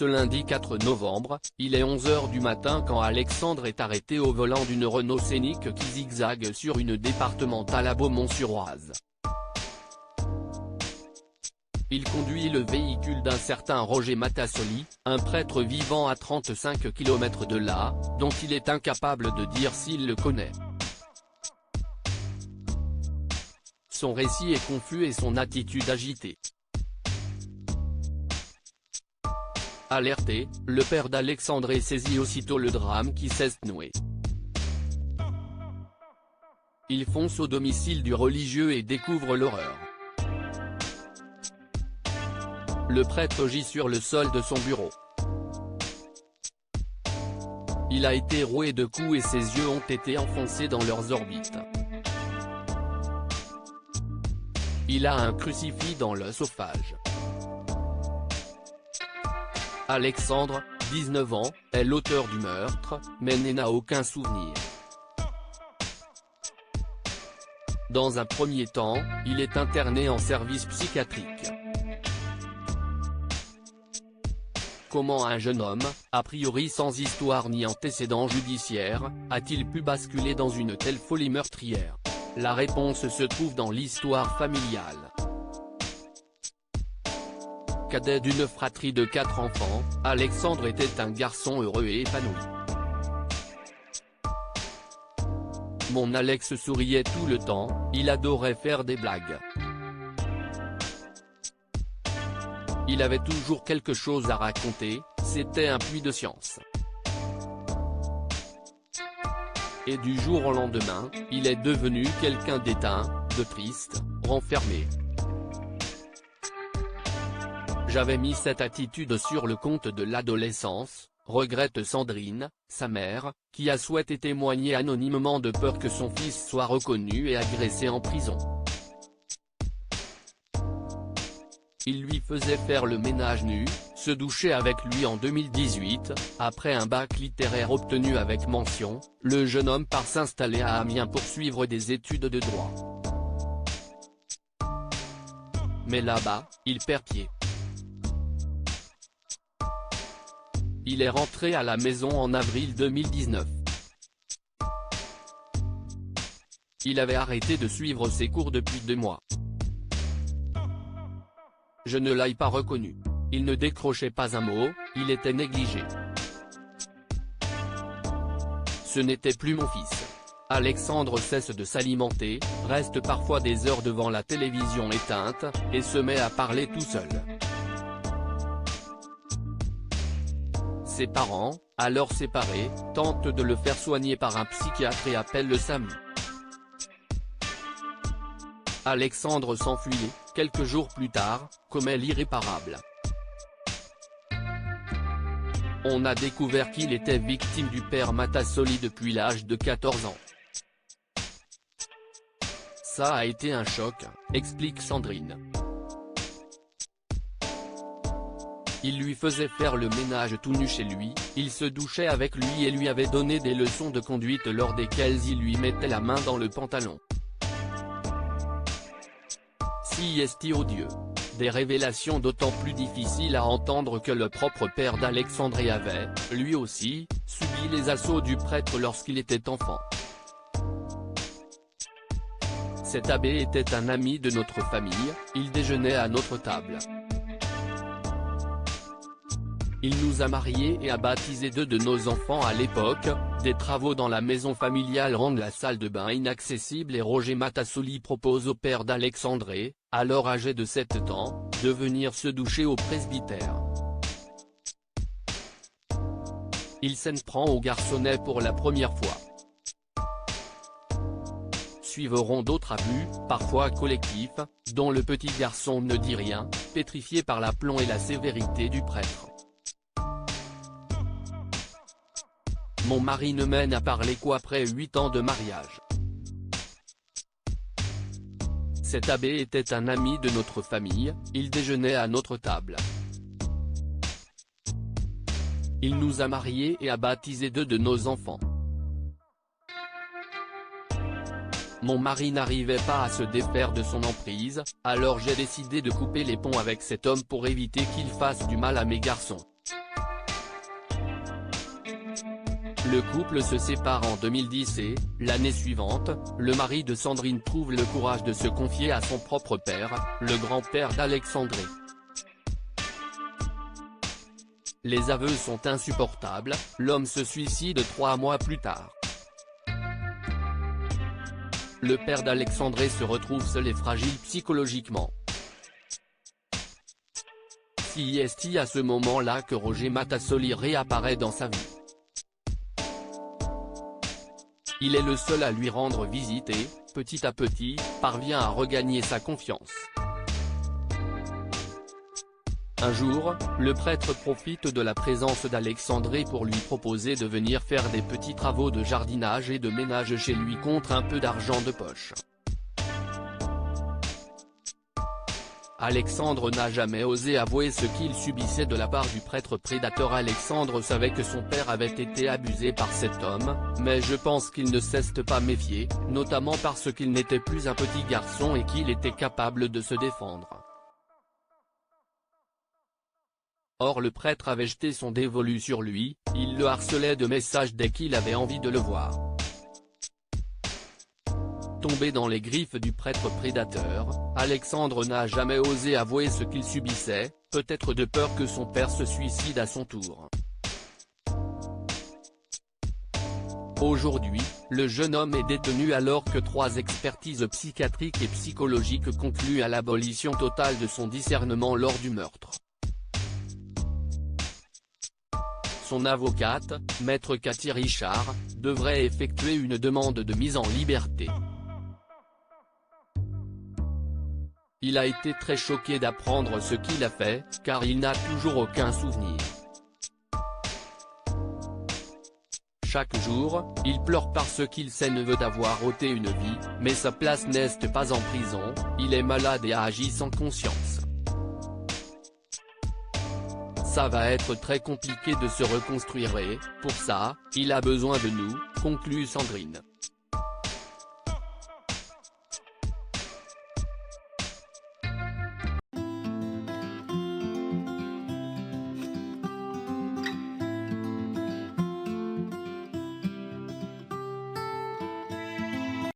Ce lundi 4 novembre, il est 11 h du matin quand Alexandre est arrêté au volant d'une Renault Scénic qui zigzague sur une départementale à Beaumont-sur-Oise. Il conduit le véhicule d'un certain Roger Matassoli, un prêtre vivant à 35 km de là, dont il est incapable de dire s'il le connaît. Son récit est confus et son attitude agitée. Alerté, le père d'Alexandre saisit aussitôt le drame qui s'est noué. Il fonce au domicile du religieux et découvre l'horreur. Le prêtre gît sur le sol de son bureau. Il a été roué de coups et ses yeux ont été enfoncés dans leurs orbites. Il a un crucifix dans l'œsophage. Alexandre, 19 ans, est l'auteur du meurtre, mais n'en a aucun souvenir. Dans un premier temps, il est interné en service psychiatrique. Comment un jeune homme, a priori sans histoire ni antécédent judiciaire, a-t-il pu basculer dans une telle folie meurtrière? La réponse se trouve dans l'histoire familiale. Cadet d'une fratrie de 4 enfants, Alexandre était un garçon heureux et épanoui. Mon Alex souriait tout le temps, il adorait faire des blagues. Il avait toujours quelque chose à raconter, c'était un puits de science. Et du jour au lendemain, il est devenu quelqu'un d'éteint, de triste, renfermé. J'avais mis cette attitude sur le compte de l'adolescence, regrette Sandrine, sa mère, qui a souhaité témoigner anonymement de peur que son fils soit reconnu et agressé en prison. Il lui faisait faire le ménage nu, se doucher avec lui en 2018, après un bac littéraire obtenu avec mention, le jeune homme part s'installer à Amiens pour suivre des études de droit. Mais là-bas, il perd pied. Il est rentré à la maison en avril 2019. Il avait arrêté de suivre ses cours depuis 2 mois. Je ne l'ai pas reconnu. Il ne décrochait pas un mot, il était négligé. Ce n'était plus mon fils. Alexandre cesse de s'alimenter, reste parfois des heures devant la télévision éteinte, et se met à parler tout seul. Ses parents, alors séparés, tentent de le faire soigner par un psychiatre et appellent le SAMU. Alexandre s'enfuit, quelques jours plus tard, commet l'irréparable. On a découvert qu'il était victime du père Matassoli depuis l'âge de 14 ans. Ça a été un choc, explique Sandrine. Il lui faisait faire le ménage tout nu chez lui, il se douchait avec lui et lui avait donné des leçons de conduite lors desquelles il lui mettait la main dans le pantalon. Si est odieux. Des révélations d'autant plus difficiles à entendre que le propre père d'Alexandre avait, lui aussi, subi les assauts du prêtre lorsqu'il était enfant. Cet abbé était un ami de notre famille, il déjeunait à notre table. Il nous a mariés et a baptisé 2 de nos enfants à l'époque, des travaux dans la maison familiale rendent la salle de bain inaccessible et Roger Matassoli propose au père d'Alexandre, alors âgé de 7 ans, de venir se doucher au presbytère. Il s'en prend au garçonnet pour la première fois. Suivront d'autres abus, parfois collectifs, dont le petit garçon ne dit rien, pétrifié par l'aplomb et la sévérité du prêtre. Mon mari ne mène à parler qu'après 8 ans de mariage. Cet abbé était un ami de notre famille, il déjeunait à notre table. Il nous a mariés et a baptisé 2 de nos enfants. Mon mari n'arrivait pas à se défaire de son emprise, alors j'ai décidé de couper les ponts avec cet homme pour éviter qu'il fasse du mal à mes garçons. Le couple se sépare en 2010 et, l'année suivante, le mari de Sandrine trouve le courage de se confier à son propre père, le grand-père d'Alexandré. Les aveux sont insupportables, l'homme se suicide 3 mois plus tard. Le père d'Alexandré se retrouve seul et fragile psychologiquement. C'est à ce moment-là que Roger Matassoli réapparaît dans sa vie. Il est le seul à lui rendre visite et, petit à petit, parvient à regagner sa confiance. Un jour, le prêtre profite de la présence d'Alexandré pour lui proposer de venir faire des petits travaux de jardinage et de ménage chez lui contre un peu d'argent de poche. Alexandre n'a jamais osé avouer ce qu'il subissait de la part du prêtre prédateur. Alexandre savait que son père avait été abusé par cet homme, mais je pense qu'il ne s'est pas méfié, notamment parce qu'il n'était plus un petit garçon et qu'il était capable de se défendre. Or le prêtre avait jeté son dévolu sur lui, il le harcelait de messages dès qu'il avait envie de le voir. Tombé dans les griffes du prêtre prédateur, Alexandre n'a jamais osé avouer ce qu'il subissait, peut-être de peur que son père se suicide à son tour. Aujourd'hui, le jeune homme est détenu alors que 3 expertises psychiatriques et psychologiques concluent à l'abolition totale de son discernement lors du meurtre. Son avocate, maître Cathy Richard, devrait effectuer une demande de mise en liberté. Il a été très choqué d'apprendre ce qu'il a fait, car il n'a toujours aucun souvenir. Chaque jour, il pleure parce qu'il sait ne veut avoir ôté une vie, mais sa place n'est pas en prison, il est malade et agit sans conscience. Ça va être très compliqué de se reconstruire et, pour ça, il a besoin de nous, conclut Sandrine.